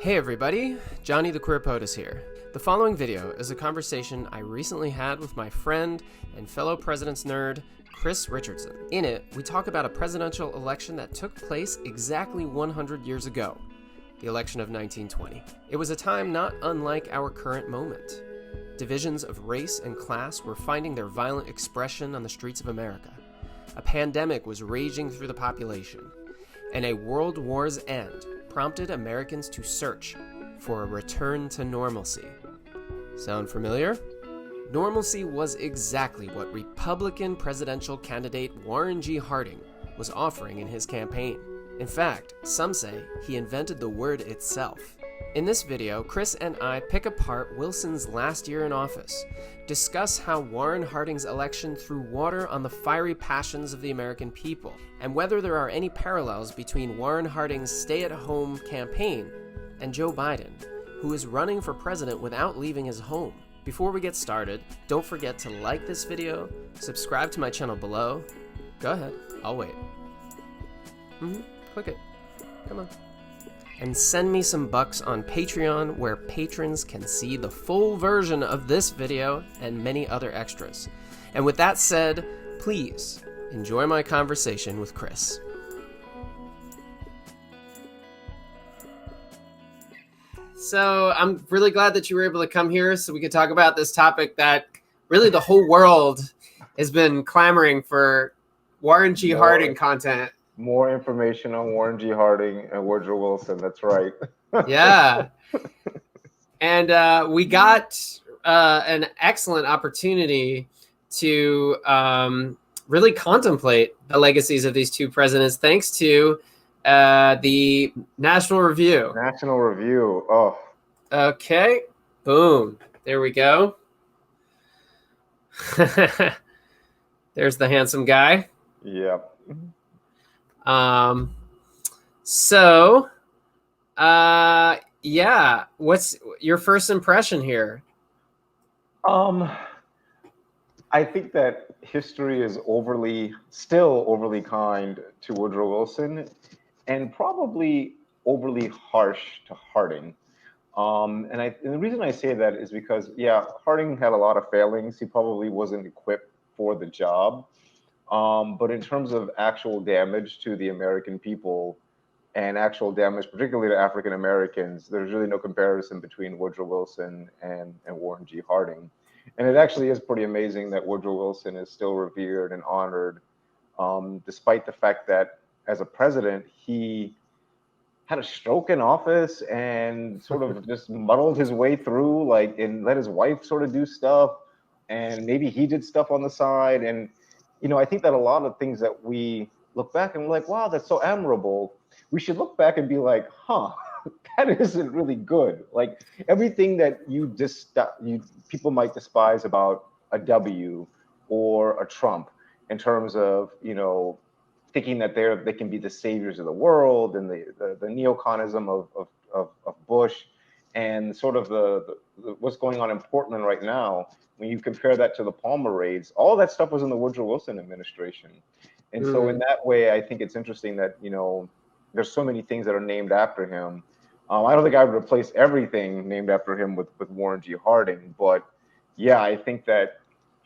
Hey everybody, Johnny the Queer Poet is here. The following video is a conversation I recently had with my friend and fellow president's nerd, Chris Richardson. In it, we talk about a presidential election that took place exactly 100 years ago, the election of 1920. It was a time not unlike our current moment. Divisions of race and class were finding their violent expression on the streets of America. A pandemic was raging through the population, and a world war's end prompted Americans to search for a return to normalcy. Sound familiar? Normalcy was exactly what Republican presidential candidate Warren G. Harding was offering in his campaign. In fact, some say he invented the word itself. In this video, Chris and I pick apart Wilson's last year in office, discuss how Warren Harding's election threw water on the fiery passions of the American people, and whether there are any parallels between Warren Harding's stay-at-home campaign and Joe Biden, who is running for president without leaving his home. Before we get started, don't forget to like this video, subscribe to my channel below. Go ahead, I'll wait. Click it. Come on. And send me some bucks on Patreon, where patrons can see the full version of this video and many other extras. And with that said, please enjoy my conversation with Chris. So I'm really glad that you were able to come here so we could talk about this topic that really the whole world has been clamoring for: Warren G. Harding content. More information on Warren G. Harding and Woodrow Wilson. That's right. Yeah. And we got an excellent opportunity to really contemplate the legacies of these two presidents, thanks to the National Review. National Review. Oh. Okay. Boom. There we go. There's the handsome guy. Yep. Yeah, what's your first impression here? I think that history is still overly kind to Woodrow Wilson, and probably overly harsh to Harding. And the reason I say that is because, yeah, Harding had a lot of failings. He probably wasn't equipped for the job. But in terms of actual damage to the American people and actual damage, particularly to African Americans, there's really no comparison between Woodrow Wilson and Warren G. Harding. And it actually is pretty amazing that Woodrow Wilson is still revered and honored, despite the fact that as a president, he had a stroke in office and sort of just muddled his way through, and let his wife sort of do stuff. And maybe he did stuff on the side. And I think that a lot of things that we look back and we're like, wow, that's so admirable. We should look back and be like, huh, that isn't really good. Like everything that people might despise about a W or a Trump in terms of, thinking that they can be the saviors of the world, and the neoconism of Bush, and sort of the what's going on in Portland right now. When you compare that to the Palmer raids, all that stuff was in the Woodrow Wilson administration. And so in that way, I think it's interesting that, there's so many things that are named after him. I don't think I would replace everything named after him with Warren G. Harding. But yeah, I think that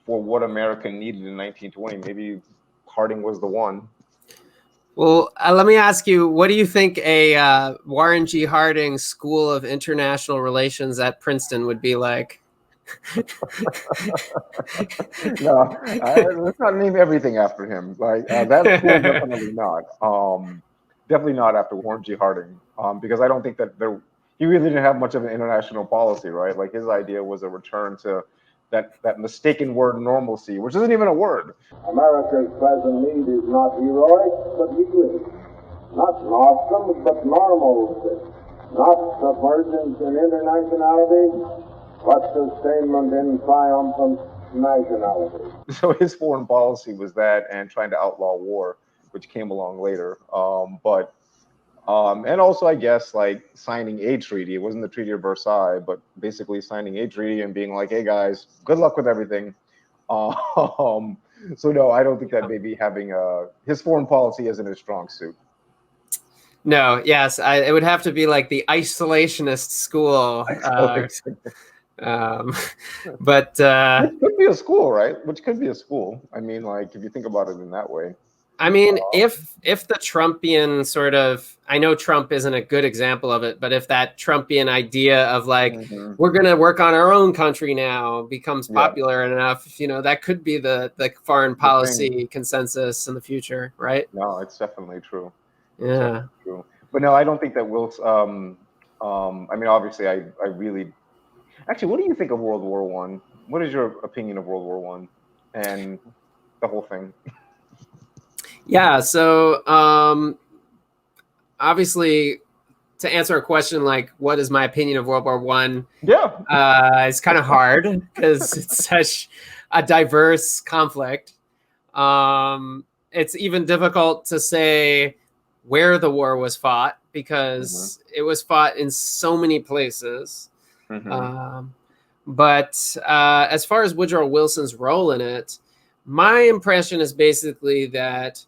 for what America needed in 1920, maybe Harding was the one. Well, let me ask you, what do you think a Warren G. Harding School of International Relations at Princeton would be like? No, let's not name everything after him. That's definitely not. Definitely not after Warren G. Harding, because I don't think that he really didn't have much of an international policy, right? Like his idea was a return to that mistaken word normalcy, which isn't even a word. America's present need is not heroic, but healing. Not awesome, but normalcy. Not submergence in internationality, but sustainment in triumphant nationality. So his foreign policy was that, and trying to outlaw war, which came along later. And also, I guess, like signing a treaty. It wasn't the Treaty of Versailles, but basically signing a treaty and being like, hey guys, good luck with everything. So no, I don't think that maybe having his foreign policy isn't his strong suit. No, yes, it would have to be like the isolationist school. Um, but Which could be a school, right? Which could be a school. I mean, like if you think about it in that way. I mean, if the Trumpian sort of, I know Trump isn't a good example of it, but if that Trumpian idea of like Hmm. we're going to work on our own country now becomes Yeah, popular enough, that could be the foreign the thing. policy consensus in the future, right? No, it's definitely true. It's Yeah. definitely true. But no, I don't think that I mean, obviously, I really actually. What do you think of World War One? What is your opinion of World War One and the whole thing? Yeah, so obviously to answer a question like what is my opinion of World War One, Yeah. it's kind of hard because it's such a diverse conflict. It's even difficult to say where the war was fought Hmm. because it was fought in so many places. Hmm. Um, but as far as Woodrow Wilson's role in it, my impression is basically that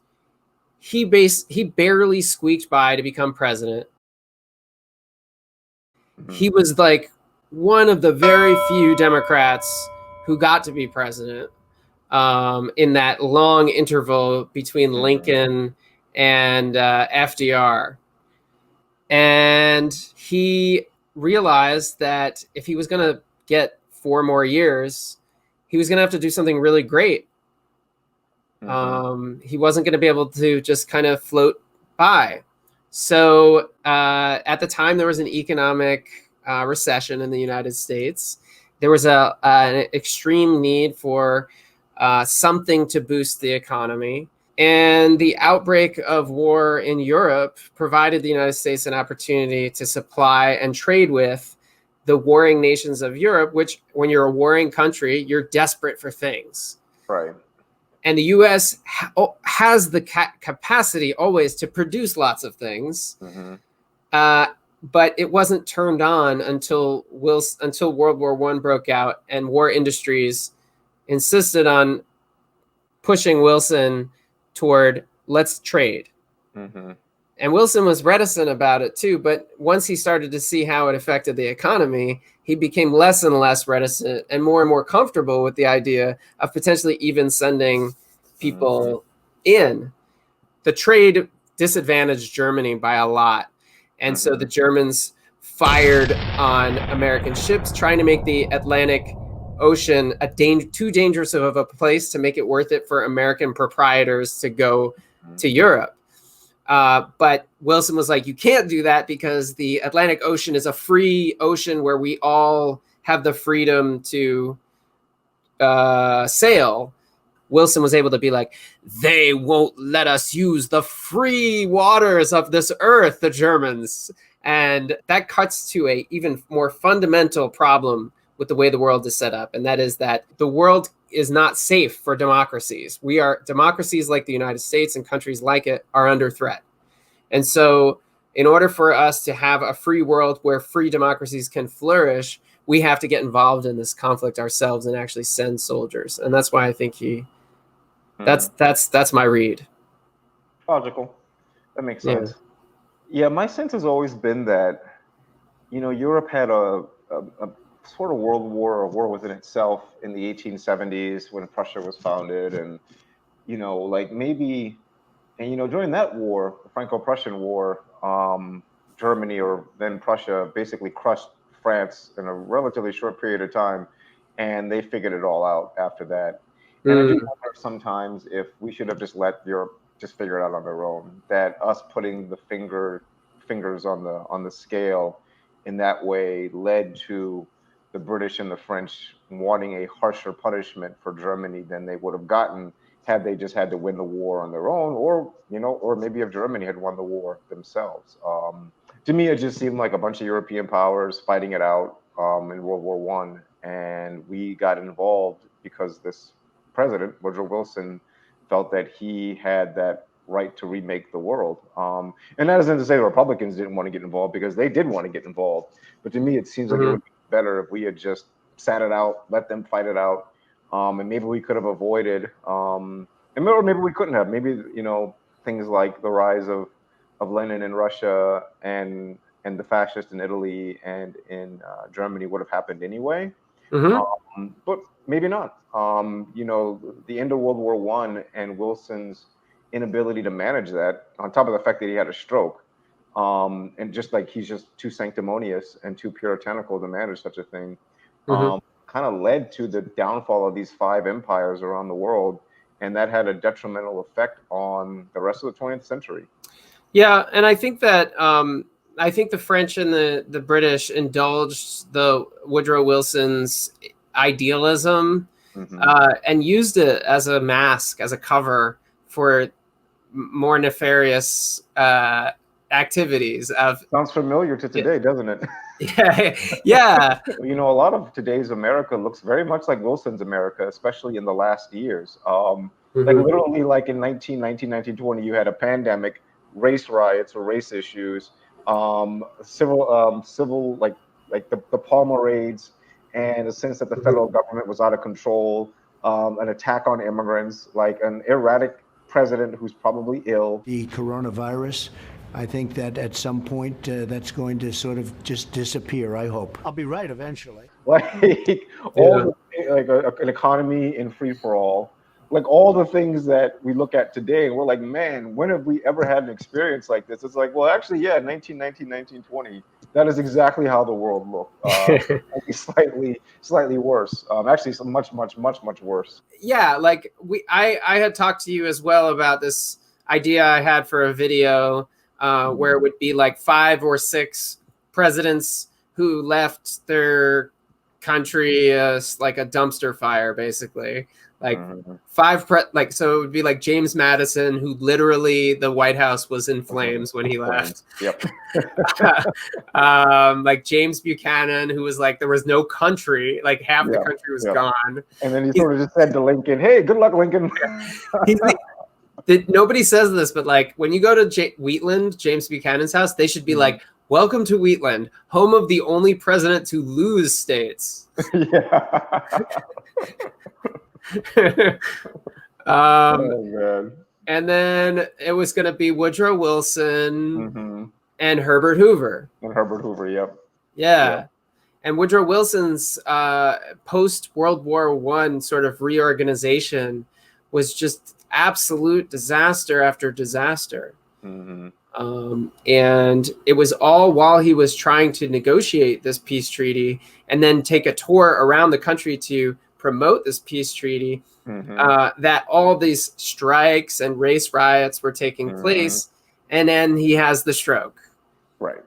he barely squeaked by to become president. Hmm. He was like one of the very few Democrats who got to be president in that long interval between Hmm. Lincoln and FDR. And he realized that if he was going to get 4 more years, he was going to have to do something really great. Hmm. He wasn't going to be able to just kind of float by. So at the time, there was an economic recession in the United States. There was an extreme need for something to boost the economy. And the outbreak of war in Europe provided the United States an opportunity to supply and trade with the warring nations of Europe, which, when you're a warring country, you're desperate for things. Right. And the US has the capacity always to produce lots of things. Hmm. Uh, but it wasn't turned on until World War One broke out, and war industries insisted on pushing Wilson toward let's trade. Hmm. And Wilson was reticent about it too, but once he started to see how it affected the economy, he became less and less reticent and more comfortable with the idea of potentially even sending Hmm. people in. The trade disadvantaged Germany by a lot. And so the Hmm. Germans fired on American ships, trying to make the Atlantic Ocean too dangerous of a place to make it worth it for American proprietors to go to Europe. But Wilson was like, you can't do that because the Atlantic Ocean is a free ocean where we all have the freedom to sail. Wilson was able to be like, they won't let us use the free waters of this earth, the Germans. And that cuts to a even more fundamental problem with the way the world is set up. And that is that the world is not safe for democracies. Democracies like the United States and countries like it are under threat. And so in order for us to have a free world where free democracies can flourish, we have to get involved in this conflict ourselves and actually send soldiers. And that's why I think Hmm. that's my read. Logical. That makes Yeah. sense. Yeah, my sense has always been that, Europe had a sort of world war, a war within itself in the 1870s when Prussia was founded. And, like maybe, and, during that war, the Franco-Prussian War, Germany or then Prussia basically crushed France in a relatively short period of time. And they figured it all out after that. And I do Mm, wonder sometimes if we should have just let Europe just figure it out on their own. That us putting the fingers on the scale in that way led to the British and the French wanting a harsher punishment for Germany than they would have gotten had they just had to win the war on their own, or maybe if Germany had won the war themselves. To me, it just seemed like a bunch of European powers fighting it out in World War One, and we got involved because this president, Woodrow Wilson, felt that he had that right to remake the world. And that isn't to say the Republicans didn't want to get involved, because they did want to get involved. But to me, it seems like it mhm. would be better if we had just sat it out, let them fight it out, and maybe we could have avoided, or maybe we couldn't have. Maybe things like the rise of Lenin in Russia and the fascists in Italy and in Germany would have happened anyway. But maybe not. The end of World War I and Wilson's inability to manage that, on top of the fact that he had a stroke, and just like he's just too sanctimonious and too puritanical to manage such a thing, kind of led to the downfall of these 5 empires around the world, and that had a detrimental effect on the rest of the 20th century. Yeah, and I think that I think the French and the British indulged the Woodrow Wilson's idealism and used it as a mask, as a cover for more nefarious activities. Sounds familiar to today, doesn't it? Yeah. A lot of today's America looks very much like Wilson's America, especially in the last years. Like literally, like in 1920, you had a pandemic, race riots or race issues, civil like the Palmer raids, and a sense that the federal government was out of control, an attack on immigrants, like an erratic president who's probably ill. The coronavirus, I think that at some point that's going to sort of just disappear, I hope. I'll be right eventually. Like an economy in free for all. Like all the things that we look at today, and we're like, man, when have we ever had an experience like this? It's like, well, actually, yeah, 1919, 1920, that is exactly how the world looked. Slightly worse. Actually, so much worse. Yeah, like I had talked to you as well about this idea I had for a video where it would be like 5 or 6 presidents who left their country as like a dumpster fire, basically. Like 5, so it would be like James Madison, who literally the White House was in flames when he left. Yep. Like James Buchanan, who was like, there was no country, like half the country was gone. And then he sort of just said to Lincoln, hey, good luck, Lincoln. Nobody says this, but like when you go to Wheatland, James Buchanan's house, they should be like, welcome to Wheatland, home of the only president to lose states. And then it was going to be Woodrow Wilson and Herbert Hoover. Yeah. And Woodrow Wilson's post World War I sort of reorganization was just absolute disaster after disaster. And it was all while he was trying to negotiate this peace treaty and then take a tour around the country to promote this peace treaty, that all these strikes and race riots were taking place. And then he has the stroke. Right.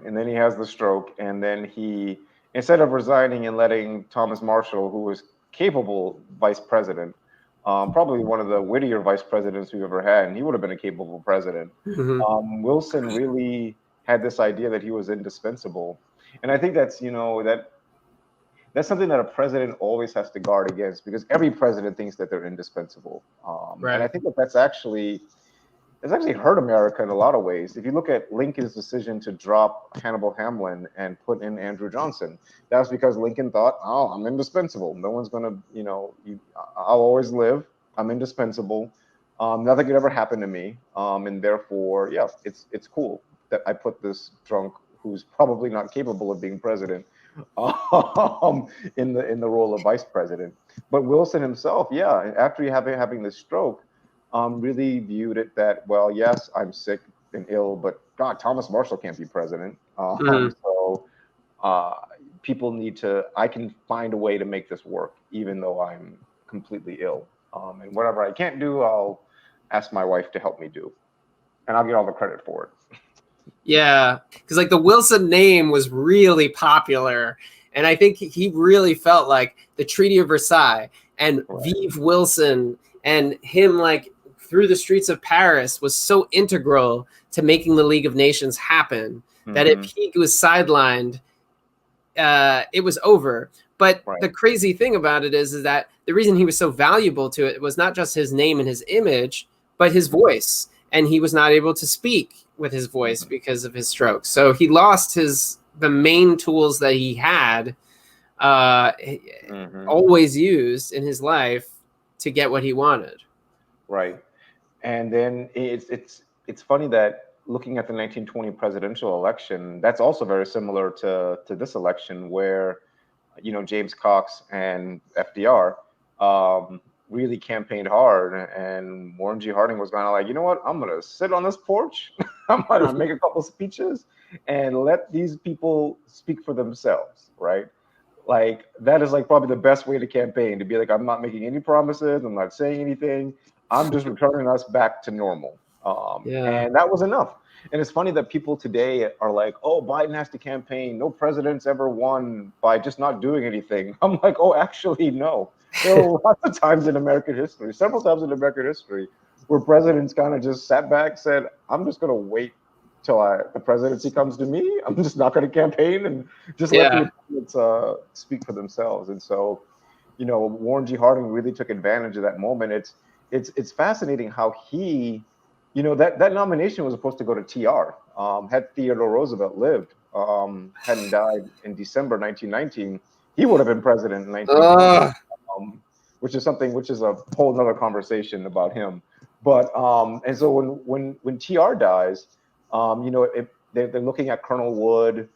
And then he has the stroke. And then he, instead of resigning and letting Thomas Marshall, who was capable vice president, probably one of the wittier vice presidents we've ever had, and he would have been a capable president. Wilson really had this idea that he was indispensable. And I think that's, that's something that a president always has to guard against, because every president thinks that they're indispensable. And I think that's actually hurt America in a lot of ways. If you look at Lincoln's decision to drop Hannibal Hamlin and put in Andrew Johnson, that was because Lincoln thought, oh, I'm indispensable. No one's going to, I'll always live. I'm indispensable. Nothing could ever happen to me. And therefore, yeah, it's cool that I put this drunk who's probably not capable of being president in the role of vice president. But Wilson himself, yeah, after having this stroke, really viewed it that, well, yes, I'm sick and ill, but God, Thomas Marshall can't be president. So people I can find a way to make this work, even though I'm completely ill. And whatever I can't do, I'll ask my wife to help me do. And I'll get all the credit for it. Yeah, because like the Wilson name was really popular. And I think he really felt like the Treaty of Versailles and Vive Wilson and him like through the streets of Paris was so integral to making the League of Nations happen that if he was sidelined, it was over. But the crazy thing about it is that the reason he was so valuable to it was not just his name and his image, but his voice. And he was not able to speak with his voice because of his stroke. So he lost the main tools that he had always used in his life to get what he wanted. Right. And then it's funny that looking at the 1920 presidential election, that's also very similar to this election, where James Cox and FDR really campaigned hard, and Warren G. Harding was kind of like, you know what, I'm gonna sit on this porch, I'm gonna make a couple speeches, and let these people speak for themselves, right? Like that is like probably the best way to campaign, to be like, I'm not making any promises, I'm not saying anything, I'm just returning us back to normal. And that was enough. And it's funny that people today are like, oh, Biden has to campaign. No president's ever won by just not doing anything. I'm like, oh, actually, no. There were lots of times in American history, several times in American history, where presidents kind of just sat back, said, I'm just going to wait till the presidency comes to me. I'm just not going to campaign and just let the opponents speak for themselves. And so, Warren G. Harding really took advantage of that moment. It's fascinating how he, that nomination was supposed to go to TR. Had Theodore Roosevelt lived, hadn't died in December 1919, he would have been president in 1920, which is a whole nother conversation about him. But and so when TR dies, they're looking at Colonel Wood,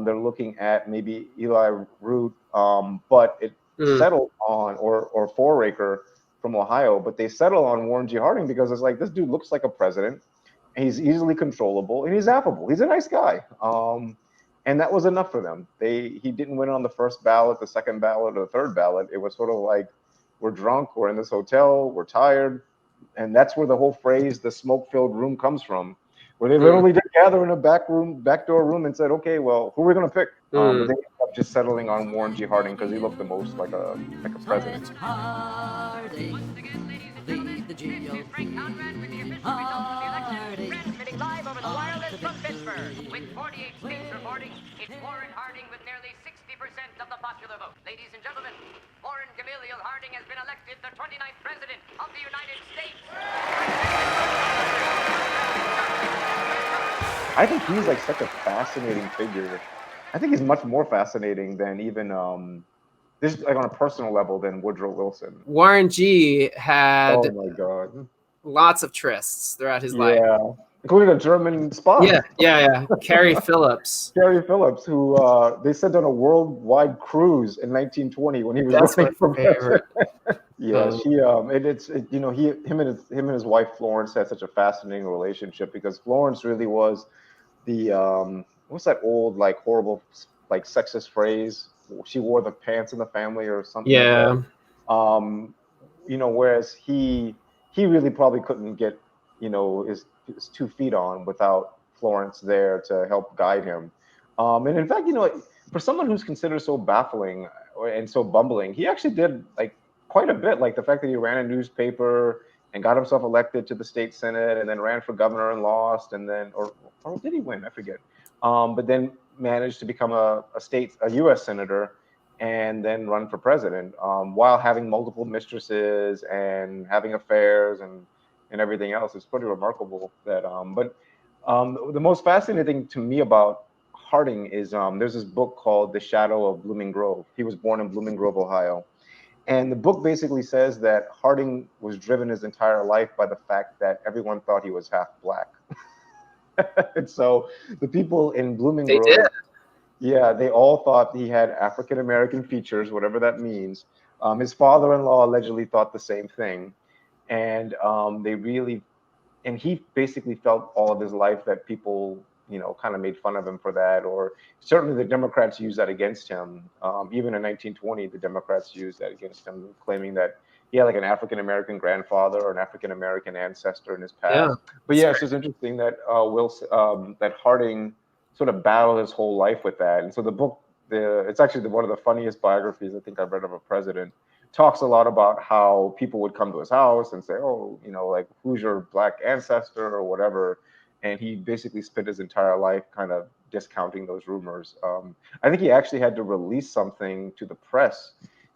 they're looking at maybe Eli Root, but it settled on or Foraker from Ohio, but they settle on Warren G. Harding because it's like, this dude looks like a president, and he's easily controllable, and he's affable. He's a nice guy. And that was enough for them. He didn't win on the first ballot, the second ballot, or the third ballot. It was sort of like, we're drunk, we're in this hotel, we're tired. And that's where the whole phrase, the smoke-filled room, comes from, where they literally did gather in a backdoor room and said, okay, well, who are we going to pick? But they ended up just settling on Warren G. Harding because he looked the most like a president. Harding, lead the GOP. Harding. Transmitting live over the wireless from Pittsburgh. With 48 states reporting, it's Warren Harding with nearly 60% of the popular vote. Ladies and gentlemen, Warren Gamaliel Harding has been elected the 29th President of the United States. I think he's like such a fascinating figure. I think he's much more fascinating than even this, like on a personal level, than Woodrow Wilson. Warren G had oh my god, lots of trysts throughout his life. Yeah, including a German spy. Yeah. Carrie Phillips. Carrie Phillips, who they sent on a worldwide cruise in 1920 when he was running for president. Yeah, him and his wife Florence had such a fascinating relationship, because Florence really was the what's that old, like, horrible, like, sexist phrase? She wore the pants in the family or something. Yeah. Like that. Whereas he really probably couldn't get, his 2 feet on without Florence there to help guide him. And in fact, for someone who's considered so baffling and so bumbling, he actually did like quite a bit. Like the fact that he ran a newspaper and got himself elected to the state senate, and then ran for governor and lost, and then or did he win? I forget. But then managed to become a U.S. senator, and then run for president, while having multiple mistresses and having affairs and everything else. It's pretty remarkable that. But the most fascinating thing to me about Harding is there's this book called The Shadow of Blooming Grove. He was born in Blooming Grove, Ohio. And the book basically says that Harding was driven his entire life by the fact that everyone thought he was half black. And so the people in Blooming Grove, they all thought he had African-American features, whatever that means. His father-in-law allegedly thought the same thing. And he basically felt all of his life that people, kind of made fun of him for that, or certainly the Democrats used that against him. Even in 1920, the Democrats used that against him, claiming that he had like an African-American grandfather or an African-American ancestor in his past. Yeah, but yeah, it's just interesting that that Harding sort of battled his whole life with that. And so the book, it's actually one of the funniest biographies I think I've read of a president. Talks a lot about how people would come to his house and say, oh, like, who's your black ancestor or whatever. And he basically spent his entire life kind of discounting those rumors. I think he actually had to release something to the press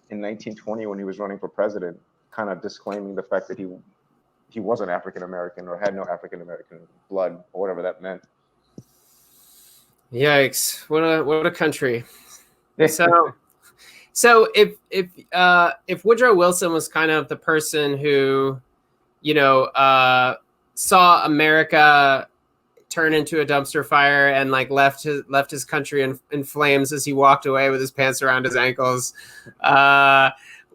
in 1920 when he was running for president, kind of disclaiming the fact that he wasn't African-American or had no African-American blood, or whatever that meant. Yikes. What a country. So if Woodrow Wilson was kind of the person who, saw America turn into a dumpster fire and like left his country in flames as he walked away with his pants around his ankles.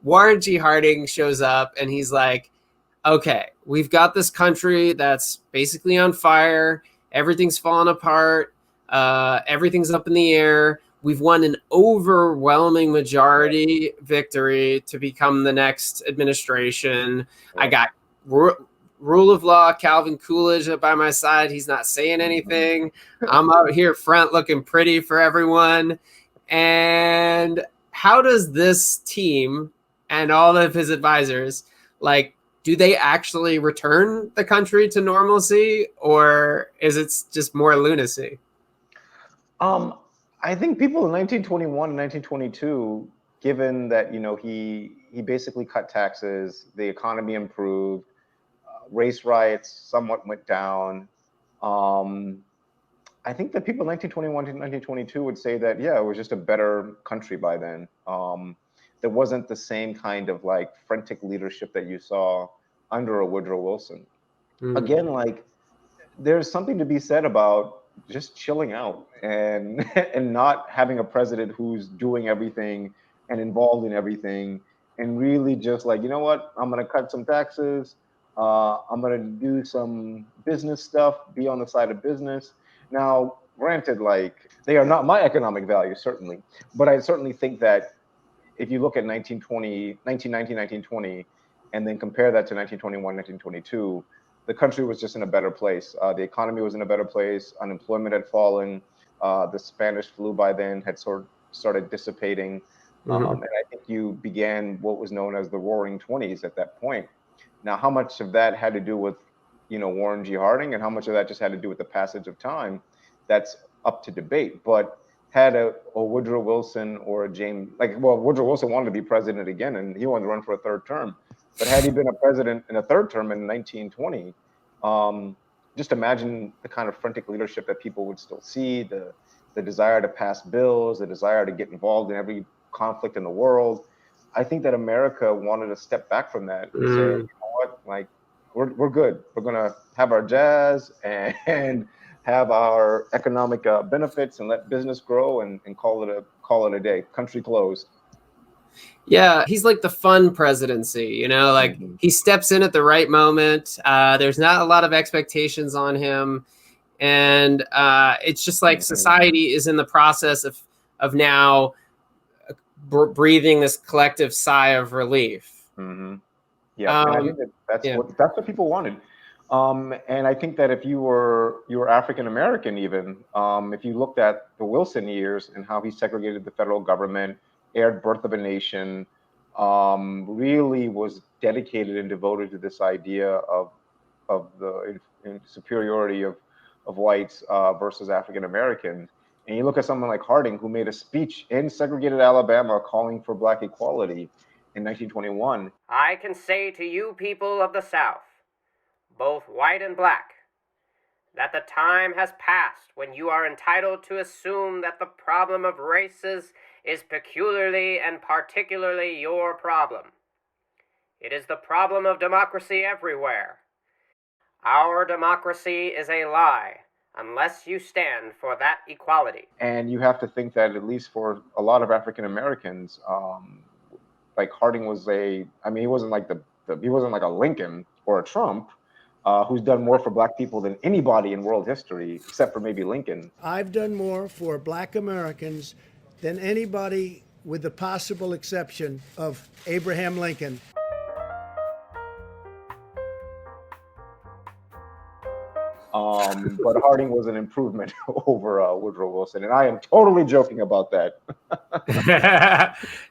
Warren G. Harding shows up and he's like, okay, we've got this country that's basically on fire. Everything's falling apart. Everything's up in the air. We've won an overwhelming majority victory to become the next administration. I got rule of law, Calvin Coolidge by my side. He's not saying anything. I'm out here front looking pretty for everyone. And how does this team and all of his advisors, like, do they actually return the country to normalcy, or is it just more lunacy? I think people in 1921 and 1922, given that, you know, he basically cut taxes, the economy improved, race riots somewhat went down. I think that people in 1921 to 1922 would say that, yeah, it was just a better country by then. There wasn't the same kind of like frantic leadership that you saw under a Woodrow Wilson. Again, like, there's something to be said about just chilling out and not having a president who's doing everything and involved in everything, and really just like, you know what, I'm gonna cut some taxes, I'm gonna do some business stuff, be on the side of business. Now, granted, like, they are not my economic values, certainly, but I certainly think that if you look at 1919, 1920, and then compare that to 1921, 1922, the country was just in a better place. The economy was in a better place. Unemployment had fallen. The Spanish flu by then had started dissipating. And I think you began what was known as the Roaring '20s at that point. Now, how much of that had to do with, you know, Warren G. Harding, and how much of that just had to do with the passage of time, that's up to debate. But had a Woodrow Wilson or a James, like, well, Woodrow Wilson wanted to be president again, and he wanted to run for a third term. But had he been a president in a third term in 1920, just imagine the kind of frantic leadership that people would still see, the desire to pass bills, the desire to get involved in every conflict in the world. I think that America wanted to step back from that and say, you know what, like, we're good. We're gonna have our jazz and have our economic benefits and let business grow and call it a day. Country closed. Yeah, he's like the fun presidency, you know, like he steps in at the right moment. There's not a lot of expectations on him. And it's just like society is in the process of now breathing this collective sigh of relief. Yeah, and I think that's what people wanted. And I think that if you were African American, even if you looked at the Wilson years and how he segregated the federal government, aired Birth of a Nation, really was dedicated and devoted to this idea of the superiority of whites versus African Americans. And you look at someone like Harding, who made a speech in segregated Alabama calling for Black equality in 1921. I can say to you people of the South, both white and black, that the time has passed when you are entitled to assume that the problem of races is peculiarly and particularly your problem. It is the problem of democracy everywhere. Our democracy is a lie unless you stand for that equality. And you have to think that at least for a lot of African Americans, like Harding was he wasn't like he wasn't like a Lincoln or a Trump, who's done more for Black people than anybody in world history, except for maybe Lincoln. I've done more for Black Americans than anybody, with the possible exception of Abraham Lincoln. But Harding was an improvement over Woodrow Wilson, and I am totally joking about that.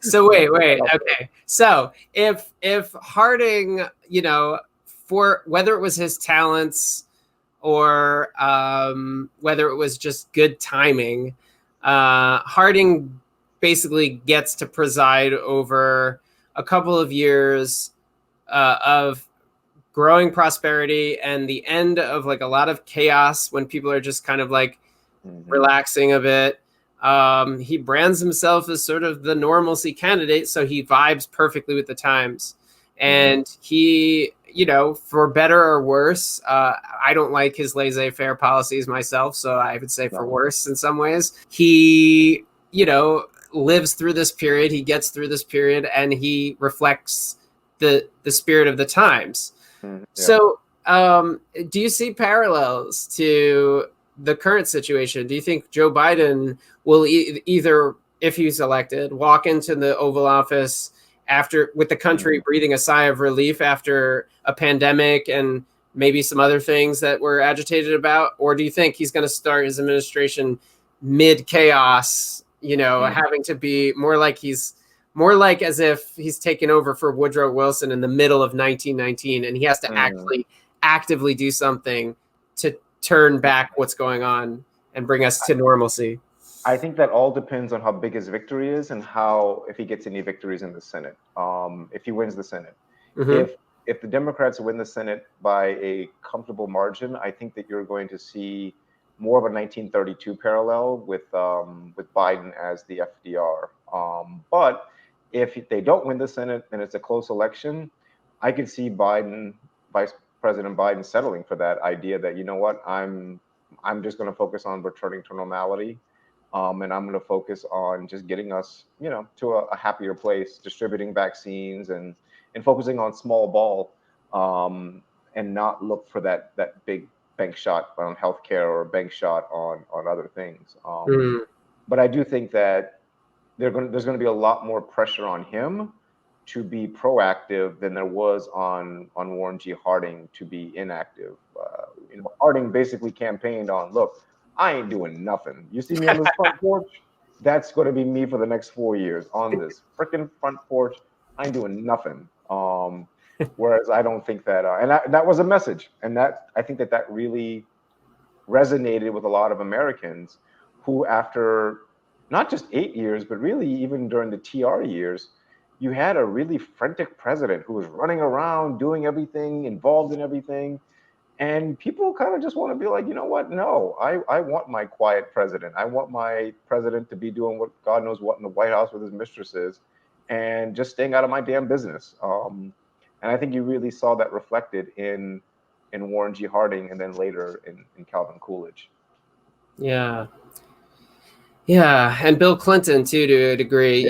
So wait, okay. So if Harding, you know, for whether it was his talents or whether it was just good timing, Harding basically gets to preside over a couple of years of growing prosperity and the end of like a lot of chaos when people are just kind of like relaxing a bit. He brands himself as sort of the normalcy candidate, so he vibes perfectly with the times. And he, for better or worse, I don't like his laissez-faire policies myself, so I would say for worse in some ways. He, lives through this period, he gets through this period, and he reflects the spirit of the times. Yeah. So do you see parallels to the current situation? Do you think Joe Biden will either, if he's elected, walk into the Oval Office with the country breathing a sigh of relief after a pandemic and maybe some other things that we're agitated about? Or do you think he's going to start his administration mid chaos, having to be more like as if he's taken over for Woodrow Wilson in the middle of 1919 and he has to actually actively do something to turn back what's going on and bring us to normalcy? I think that all depends on how big his victory is and if he gets any victories in the Senate. If he wins the Senate, if the Democrats win the Senate by a comfortable margin, I think that you're going to see more of a 1932 parallel with Biden as the FDR. But if they don't win the Senate and it's a close election, I could see Vice President Biden settling for that idea that, I'm just going to focus on returning to normality. And I'm going to focus on just getting us, to a happier place, distributing vaccines and focusing on small ball, and not look for that big bank shot on healthcare or bank shot on other things. But I do think that there's going to be a lot more pressure on him to be proactive than there was on Warren G. Harding to be inactive. Harding basically campaigned on, look, I ain't doing nothing. You see me on this front porch? That's going to be me for the next 4 years on this freaking front porch. I ain't doing nothing. Whereas I don't think that, and that was a message. And I think that really resonated with a lot of Americans who, after not just 8 years, but really even during the TR years, you had a really frantic president who was running around, doing everything, involved in everything. And people kind of just want to be like, you know what? No, I want my quiet president. I want my president to be doing what God knows what in the White House with his mistresses and just staying out of my damn business. And I think you really saw that reflected in Warren G. Harding and then later in Calvin Coolidge. Yeah. Yeah. And Bill Clinton, too, to a degree,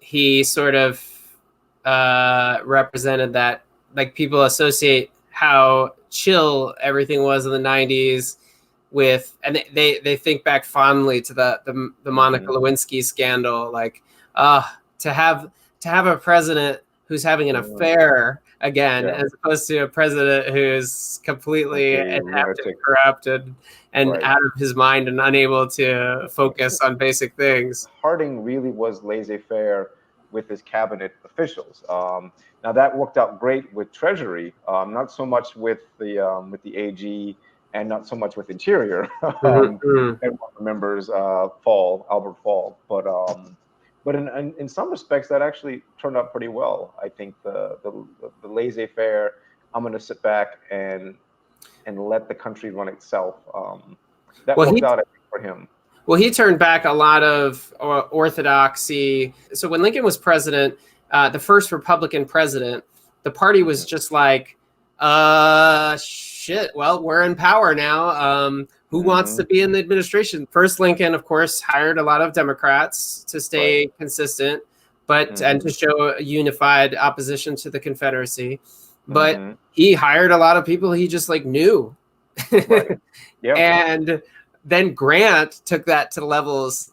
he sort of represented that, like, people associate how chill everything was in the 90s with, and they think back fondly to the Monica Lewinsky scandal, like to have a president who's having an affair again, as opposed to a president who's completely inept and corrupted and out of his mind and unable to focus on basic things. Harding really was laissez-faire with his cabinet officials. Now that worked out great with Treasury, not so much with the AG, and not so much with Interior. Everyone remembers Albert Fall, but in some respects that actually turned out pretty well. I think the laissez-faire, I'm going to sit back and let the country run itself. That worked out, I think, for him. Well, he turned back a lot of orthodoxy. So when Lincoln was president, the first Republican president, the party was just like, shit, well, we're in power now. Who wants to be in the administration? First, Lincoln, of course, hired a lot of Democrats to stay consistent, and to show a unified opposition to the Confederacy. But he hired a lot of people he just knew. And then Grant took that to levels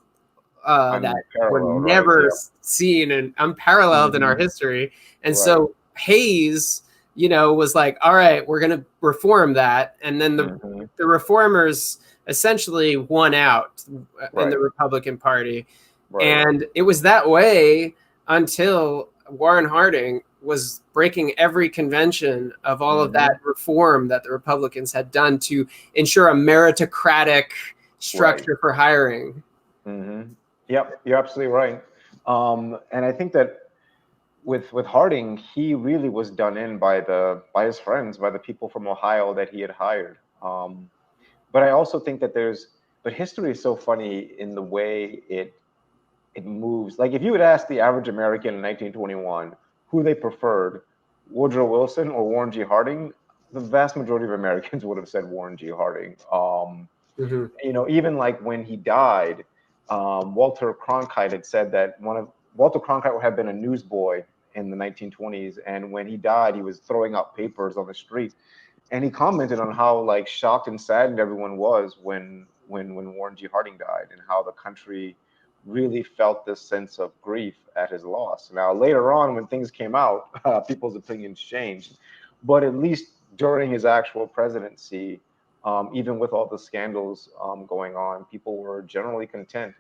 that were never seen and unparalleled in our history. And so Hayes, was like, all right, we're going to reform that. And then the reformers essentially won out in the Republican Party. And it was that way until Warren Harding was breaking every convention of all of that reform that the Republicans had done to ensure a meritocratic structure for hiring. Yep, you're absolutely right. And I think that with Harding, he really was done in by his friends, by the people from Ohio that he had hired. But I also think that but history is so funny in the way it moves. Like if you would ask the average American in 1921 who they preferred, Woodrow Wilson or Warren G. Harding, the vast majority of Americans would have said Warren G. Harding. Even like when he died, Walter Cronkite had said that Walter Cronkite had been a newsboy in the 1920s, and when he died, he was throwing out papers on the street, and he commented on how like shocked and saddened everyone was when Warren G. Harding died, and how the country really felt this sense of grief at his loss. Now, later on, when things came out, people's opinions changed, but at least during his actual presidency, even with all the scandals going on, people were generally content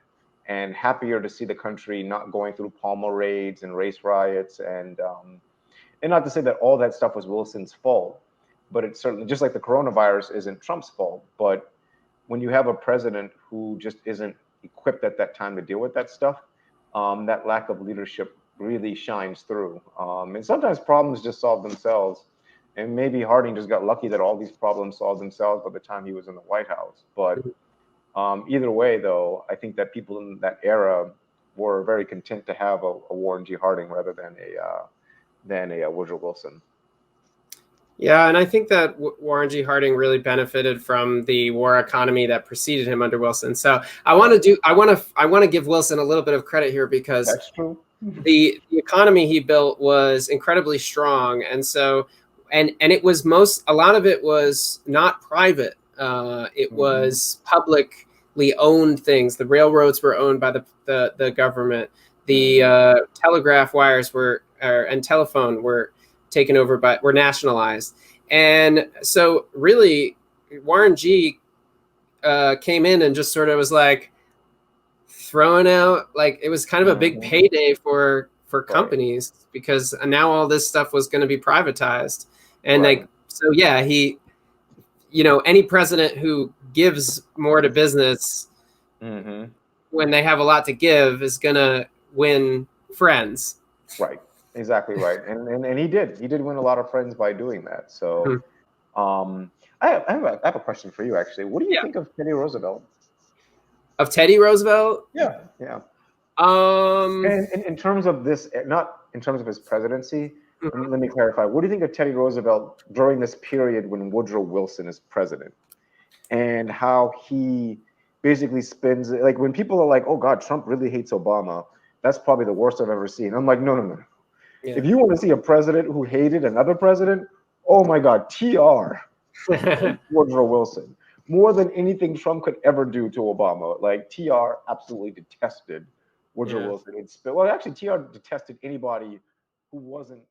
and happier to see the country not going through Palmer raids and race riots, and not to say that all that stuff was Wilson's fault, but it's certainly, just like the coronavirus isn't Trump's fault, but when you have a president who just isn't equipped at that time to deal with that stuff, that lack of leadership really shines through. And sometimes problems just solve themselves. And maybe Harding just got lucky that all these problems solved themselves by the time he was in the White House. But either way, though, I think that people in that era were very content to have a Warren G. Harding rather than a Woodrow Wilson. Yeah, and I think that Warren G. Harding really benefited from the war economy that preceded him under Wilson. So I want to give Wilson a little bit of credit here, because that's true. The economy he built was incredibly strong, and so and it was a lot of it was not private. It was publicly owned things. The railroads were owned by the government. The telegraph wires and telephone were taken over were nationalized. And so really Warren G came in and just sort of was like throwing out, like, it was kind of a big payday for companies, because now all this stuff was going to be privatized. And he, any president who gives more to business when they have a lot to give is going to win friends. Right. Exactly right, and he did win a lot of friends by doing that. So, I have a question for you, actually. What do you think of Teddy Roosevelt? Of Teddy Roosevelt? Yeah. And in terms of this, not in terms of his presidency. Let me clarify. What do you think of Teddy Roosevelt during this period when Woodrow Wilson is president, and how he basically spins, like, when people are like, "Oh God, Trump really hates Obama. That's probably the worst I've ever seen." I'm like, no. Yeah. If you want to see a president who hated another president, oh my God, TR, Woodrow Wilson. More than anything Trump could ever do to Obama. Like, TR absolutely detested Woodrow Wilson. Well, actually, TR detested anybody who wasn't